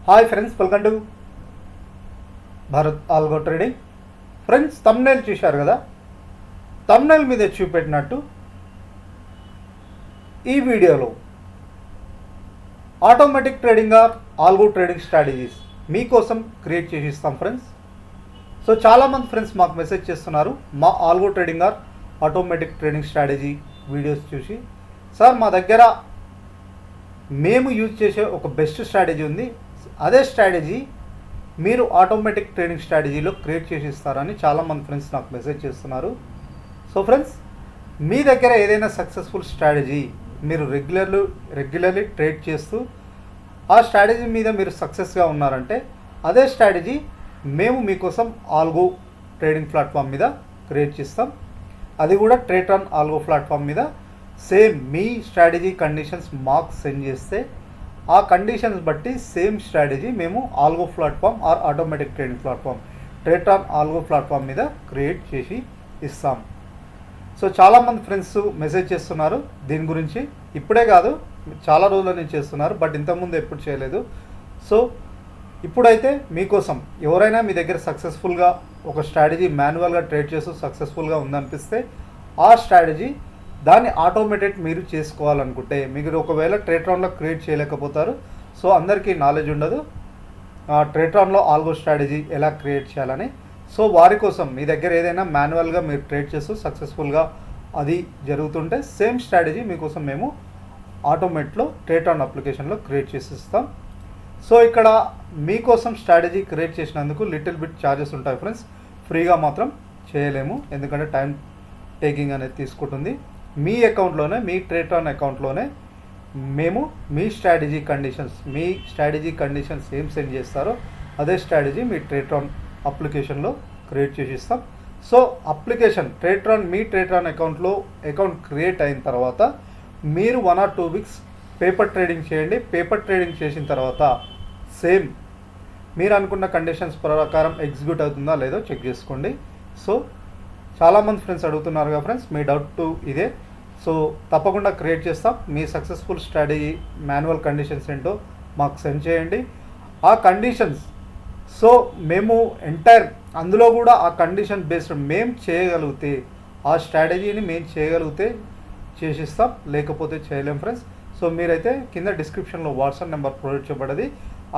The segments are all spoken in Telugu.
Hi friends, welcome to Bharat algo trading. Friends, thumbnail చూశారు కదా. థంబ్నెయిల్ మీద చూపెట్టినట్టు ఈ వీడియోలో automatic trading are algo trading strategies మీకోసం క్రియేట్ చేసి ఇస్తాం ఫ్రెండ్స్. సో చాలామంది ఫ్రెండ్స్ మాకు మెసేజ్ చేస్తున్నారు, మా algo trading are automatic trading strategy videos చూసి, సార్ మా దగ్గర మేము యూజ్ చేసే ఒక బెస్ట్ స్ట్రాటజీ ఉంది, అదే స్ట్రాటజీ మీరు ఆటోమేటిక్ ట్రేడింగ్ స్ట్రాటజీలో క్రియేట్ చేసి ఇస్తారని చాలామంది ఫ్రెండ్స్ నాకు మెసేజ్ చేస్తున్నారు. సో ఫ్రెండ్స్, మీ దగ్గర ఏదైనా సక్సెస్ఫుల్ స్ట్రాటజీ మీరు రెగ్యులర్లీ ట్రేడ్ చేస్తూ ఆ స్ట్రాటజీ మీద మీరు సక్సెస్గా ఉన్నారంటే అదే స్ట్రాటజీ మేము మీకోసం ఆల్గో ట్రేడింగ్ ప్లాట్ఫామ్ మీద క్రియేట్ చేస్తాం. అది కూడా ట్రేట్రాన్ ఆల్గో ప్లాట్ఫామ్ మీద సేమ్ మీ స్ట్రాటజీ కండిషన్స్ మాకు సెండ్ చేస్తే ఆ కండిషన్స్ బట్టి సేమ్ స్ట్రాటజీ మేము algo platform or automatic trading platform Tradetron algo platform మీద క్రియేట్ చేసి ఇస్తాం. సో చాలామంది ఫ్రెండ్స్ మెసేజ్ చేస్తున్నారు దీని గురించి. ఇప్పుడే కాదు, చాలా రోజుల నుంచి చేస్తున్నారు, బట్ ఇంతకుముందు ఎప్పుడు చేయలేదు. సో ఇప్పుడైతే మీకోసం ఎవరైనా మీ దగ్గర సక్సెస్ఫుల్గా ఒక స్ట్రాటజీ మాన్యువల్గా ట్రేడ్ చేస్తూ సక్సెస్ఫుల్గా ఉందనిపిస్తే ఆ స్ట్రాటజీ దాన్ని ఆటోమేటెడ్ మీరు చేసుకోవాలనుకుంటే, మీరు ఒకవేళ ట్రేట్రాన్లో క్రియేట్ చేయలేకపోతారు. సో అందరికీ నాలెడ్జ్ ఉండదు ట్రేట్రాన్లో ఆల్గో స్ట్రాటజీ ఎలా క్రియేట్ చేయాలని. సో వారి కోసం మీ దగ్గర ఏదైనా మాన్యువల్గా మీరు ట్రేడ్ చేస్తూ సక్సెస్ఫుల్గా అది జరుగుతుంటే సేమ్ స్ట్రాటజీ మీకోసం మేము ఆటోమేట్లో ట్రేట్రాన్ అప్లికేషన్లో క్రియేట్ చేసి ఇస్తాం. సో ఇక్కడ మీకోసం స్ట్రాటజీ క్రియేట్ చేసినందుకు లిటిల్ బిట్ ఛార్జెస్ ఉంటాయి ఫ్రెండ్స్. ఫ్రీగా మాత్రం చేయలేము, ఎందుకంటే టైం టేకింగ్ అనేది తీసుకుంటుంది. మీ అకౌంట్లోనే, మీ ట్రేట్రాన్ అకౌంట్లోనే మేము మీ స్ట్రాటజీ కండిషన్స్ ఏం సెండ్ చేస్తారో అదే స్ట్రాటజీ మీ ట్రేట్రాన్ అప్లికేషన్లో క్రియేట్ చేసి ఇస్తాం. సో అప్లికేషన్ మీ ట్రేట్రాన్ అకౌంట్ క్రియేట్ అయిన తర్వాత మీరు 1 or 2 weeks పేపర్ ట్రేడింగ్ చేయండి. పేపర్ ట్రేడింగ్ చేసిన తర్వాత సేమ్ మీరు అనుకున్న కండిషన్స్ ప్రకారం ఎగ్జిక్యూట్ అవుతుందా లేదో చెక్ చేసుకోండి. సో చాలామంది ఫ్రెండ్స్ అడుగుతున్నారు కదా ఫ్రెండ్స్, మీ డౌట్ ఇదే. సో తప్పకుండా క్రియేట్ చేస్తాం. మీ సక్సెస్ఫుల్ స్ట్రాటజీ మాన్యువల్ కండిషన్స్ ఏంటో మాకు సెండ్ చేయండి. ఆ కండిషన్స్ సో మేము అందులో కూడా ఆ కండిషన్ బేస్డ్ మేము చేయగలిగితే, ఆ స్ట్రాటజీని మేము చేయగలిగితే చేసిస్తాం, లేకపోతే చేయలేం ఫ్రెండ్స్. సో మీరైతే కింద డిస్క్రిప్షన్లో వాట్సాప్ నెంబర్ ప్రొవైడ్ చేయబడింది,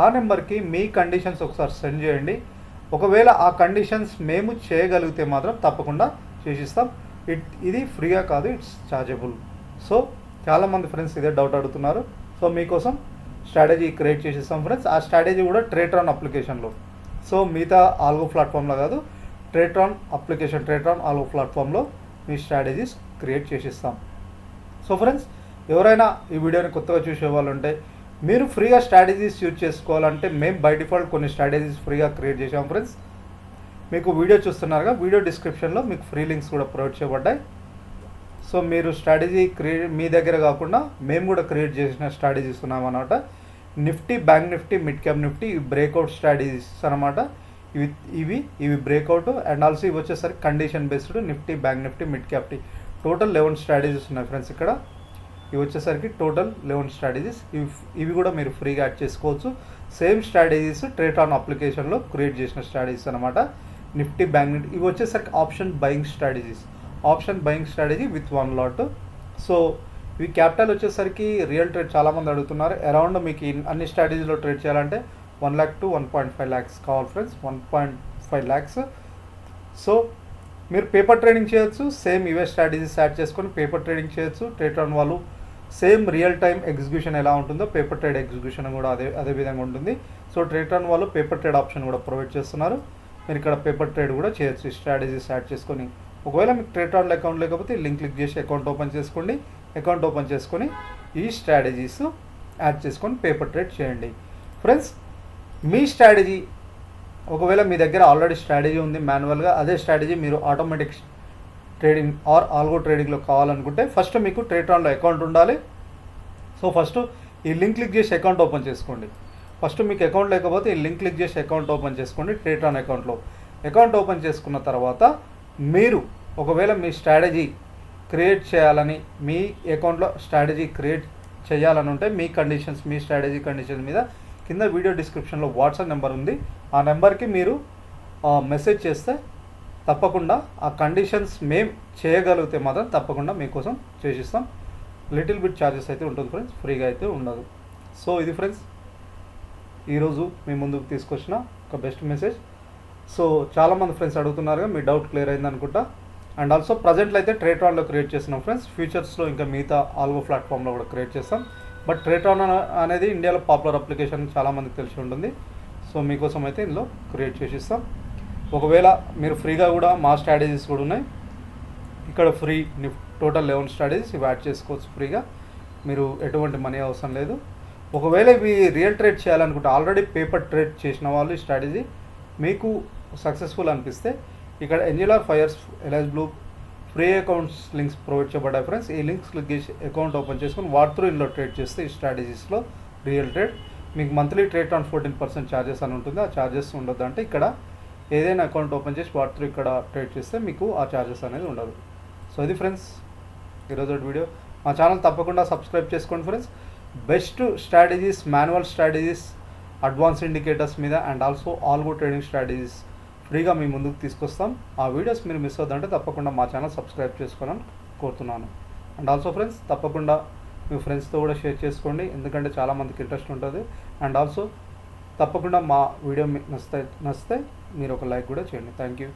ఆ నెంబర్కి మీ కండిషన్స్ ఒకసారి సెండ్ చేయండి. ఒకవేళ ఆ కండిషన్స్ మేము చేయగలిగితే మాత్రం తప్పకుండా చేసిస్తాం. ఇది ఫ్రీగా కాదు, ఇట్స్ ఛార్జబుల్. సో చాలామంది ఫ్రెండ్స్ ఇదే డౌట్ అడుగుతున్నారు. సో మీకోసం స్ట్రాటజీ క్రియేట్ చేసిస్తాం ఫ్రెండ్స్. ఆ స్ట్రాటజీ కూడా ట్రేట్రాన్ అప్లికేషన్లో, సో మిగతా ఆల్గో ప్లాట్ఫామ్లో కాదు, ట్రేట్రాన్ ఆల్గో ప్లాట్ఫామ్లో మీ స్ట్రాటజీస్ క్రియేట్ చేసిస్తాం. సో ఫ్రెండ్స్, ఎవరైనా ఈ వీడియోని కొత్తగా చూసే వాళ్ళు ఉంటే, మీరు ఫ్రీగా స్ట్రాటజీస్ యూజ్ చేసుకోవాలంటే మేము బై డిఫాల్ట్ కొన్ని స్ట్రాటజీస్ ఫ్రీగా క్రియేట్ చేసాం ఫ్రెండ్స్. మీకు వీడియో చూస్తున్నారుగా, వీడియో డిస్క్రిప్షన్లో మీకు ఫ్రీ లింక్స్ కూడా ప్రొవైడ్ చేయబడ్డాయి. సో మీరు స్ట్రాటజీ మీ దగ్గర కాకుండా మేము కూడా క్రియేట్ చేసిన స్ట్రాటజీస్ ఉన్నామన్నమాట. Nifty, bank Nifty, mid cap Nifty, ఇవి బ్రేక్అవుట్ స్ట్రాటజీస్ అనమాట. ఇవి బ్రేక్అవుట్ అండ్ ఆల్సో ఇవి వచ్చేసరికి condition based Nifty, bank Nifty, mid cap total 11 strategies ఉన్నాయి ఫ్రెండ్స్. ఇక్కడ ఇవి వచ్చేసరికి టోటల్ 11 స్ట్రాటజీస్. ఇవి కూడా మీరు ఫ్రీగా యాడ్ చేసుకోవచ్చు. సేమ్ స్ట్రాటజీస్ ట్రేట్రాన్ అప్లికేషన్లో క్రియేట్ చేసిన స్ట్రాటజీస్ అనమాట. నిఫ్టీ, బ్యాంక్ నిఫ్టీ, ఇవి వచ్చేసరికి option buying strategy with 1 lot. So ఇవి క్యాపిటల్ వచ్చేసరికి రియల్ ట్రేడ్ చాలామంది అడుగుతున్నారు. అరౌండ్ మీకు అన్ని స్ట్రాటజీలో ట్రేడ్ చేయాలంటే 1 lakh to 1.5 lakhs కావాలి ఫ్రెండ్స్, 1.5 lakhs. సో మీరు పేపర్ ట్రేడింగ్ చేయొచ్చు, సేమ్ ఇవే స్ట్రాటజీస్ యాడ్ చేసుకొని పేపర్ ట్రేడింగ్ చేయొచ్చు. ట్రేట్రాన్ వాళ్ళు సేమ్ రియల్ టైం ఎగ్జిక్యూషన్ ఎలా ఉంటుందో పేపర్ ట్రేడ్ ఎగ్జిక్యూషన్ కూడా అదే విధంగా ఉంటుంది. సో ట్రేట్రాన్ వాళ్ళు పేపర్ ట్రేడ్ ఆప్షన్ కూడా ప్రొవైడ్ చేస్తున్నారు. మీరు ఇక్కడ పేపర్ ట్రేడ్ కూడా చేయొచ్చు స్ట్రాటజీస్ యాడ్ చేసుకొని. ఒకవేళ మీకు ట్రేట్రాన్ అకౌంట్ లేకపోతే లింక్ క్లిక్ చేసి అకౌంట్ ఓపెన్ చేసుకోండి. అకౌంట్ ఓపెన్ చేసుకొని ఈ స్ట్రాటజీస్ యాడ్ చేసుకొని పేపర్ ట్రేడ్ చేయండి ఫ్రెండ్స్. మీ స్ట్రాటజీ ఒకవేళ మీ దగ్గర ఆల్రెడీ స్ట్రాటజీ ఉంది మాన్యువల్గా, అదే స్ట్రాటజీ మీరు ఆటోమేటిక్ ట్రేడింగ్ ఆర్ ఆల్గో ట్రేడింగ్లో కావాలనుకుంటే ఫస్ట్ మీకు ట్రేట్రాన్లో అకౌంట్ ఉండాలి. సో ఫస్ట్ ఈ లింక్ క్లిక్ చేసి అకౌంట్ ఓపెన్ చేసుకోండి. ఫస్ట్ మీకు అకౌంట్ లేకపోతే ఈ లింక్ క్లిక్ చేసి అకౌంట్ ఓపెన్ చేసుకోండి. ట్రేట్రాన్ అకౌంట్ ఓపెన్ చేసుకున్న తర్వాత మీరు ఒకవేళ మీ స్ట్రాటజీ క్రియేట్ చేయాలని, మీ అకౌంట్లో స్ట్రాటజీ క్రియేట్ చేయాలని ఉంటే మీ స్ట్రాటజీ కండిషన్స్ మీద కింద వీడియో డిస్క్రిప్షన్లో వాట్సాప్ నెంబర్ ఉంది. ఆ నెంబర్కి మీరు మెసేజ్ చేస్తే తప్పకుండా ఆ కండిషన్స్ మేము చేయగలిగితే మాత్రం తప్పకుండా మీకోసం చేసిస్తాం. లిటిల్ బిట్ ఛార్జెస్ అయితే ఉంటుంది ఫ్రెండ్స్, ఫ్రీగా అయితే ఉండదు. సో ఇది ఫ్రెండ్స్ ఈరోజు మీ ముందుకు తీసుకొచ్చిన ఒక బెస్ట్ మెసేజ్. సో చాలామంది ఫ్రెండ్స్ అడుగుతున్నారుగా, మీ డౌట్ క్లియర్ అయింది అనుకుంటా. అండ్ ఆల్సో ప్రజెంట్లో అయితే ట్రేట్రాన్లో క్రియేట్ చేస్తున్నాం ఫ్రెండ్స్. ఫ్యూచర్స్లో ఇంకా మిగతా ఆల్గో ప్లాట్ఫామ్లో కూడా క్రియేట్ చేస్తాం. బట్ ట్రేట్రాన్ అనేది ఇండియాలో పాపులర్ అప్లికేషన్, చాలామందికి తెలిసి ఉంటుంది. సో మీకోసం అయితే ఇందులో క్రియేట్ చేసిస్తాం. ఒకవేళ మీరు ఫ్రీగా కూడా మా స్ట్రాటజీస్ కూడా ఉన్నాయి ఇక్కడ. ఫ్రీ టోటల్ 11 స్ట్రాటజీస్ ఇవి యాడ్ చేసుకోవచ్చు ఫ్రీగా. మీరు ఎటువంటి మనీ అవసరం లేదు. ఒకవేళ ఇవి రియల్ ట్రేడ్ చేయాలనుకుంటే, ఆల్రెడీ పేపర్ ట్రేడ్ చేసిన వాళ్ళు ఈ స్ట్రాటజీ మీకు సక్సెస్ఫుల్ అనిపిస్తే ఇక్కడ NGLR fires ఎల్ఐస్ blue free accounts links provide చేయబడ్డాయి ఫ్రెండ్స్. ఈ లింక్స్ క్లిక్ చేసి అకౌంట్ ఓపెన్ చేసుకొని వాడుతూ ఇందులో ట్రేడ్ చేస్తే ఈ స్ట్రాటజీస్లో రియల్ ట్రేడ్ మీకు మంత్లీ ట్రేట్రాన్ 14% ఛార్జెస్ అని ఉంటుంది. ఆ ఛార్జెస్ ఉండదు. అంటే ఇక్కడ ఏదైనా అకౌంట్ ఓపెన్ చేసి వాడుతూ ఇక్కడ ట్రేడ్ చేస్తే మీకు ఆ ఛార్జెస్ అనేది ఉండదు. సో ఇది ఫ్రెండ్స్ ఈరోజు వీడియో. మా ఛానల్ తప్పకుండా సబ్స్క్రైబ్ చేసుకోండి friends. Best strategies, manual strategies, advance indicators మీద and also algo trading strategies ఫ్రీగా మీ ముందుకు తీసుకొస్తాం. ఆ వీడియోస్ మీరు మిస్ అవుతుందంటే తప్పకుండా మా ఛానల్ సబ్స్క్రైబ్ చేసుకోవాలని కోరుతున్నాను. అండ్ ఆల్సో ఫ్రెండ్స్ తప్పకుండా మీ ఫ్రెండ్స్తో కూడా షేర్ చేసుకోండి, ఎందుకంటే చాలామందికి ఇంట్రెస్ట్ ఉంటుంది. అండ్ ఆల్సో తప్పకుండా మా వీడియో నచ్చితే మీరు ఒక లైక్ కూడా చేయండి. Thank you.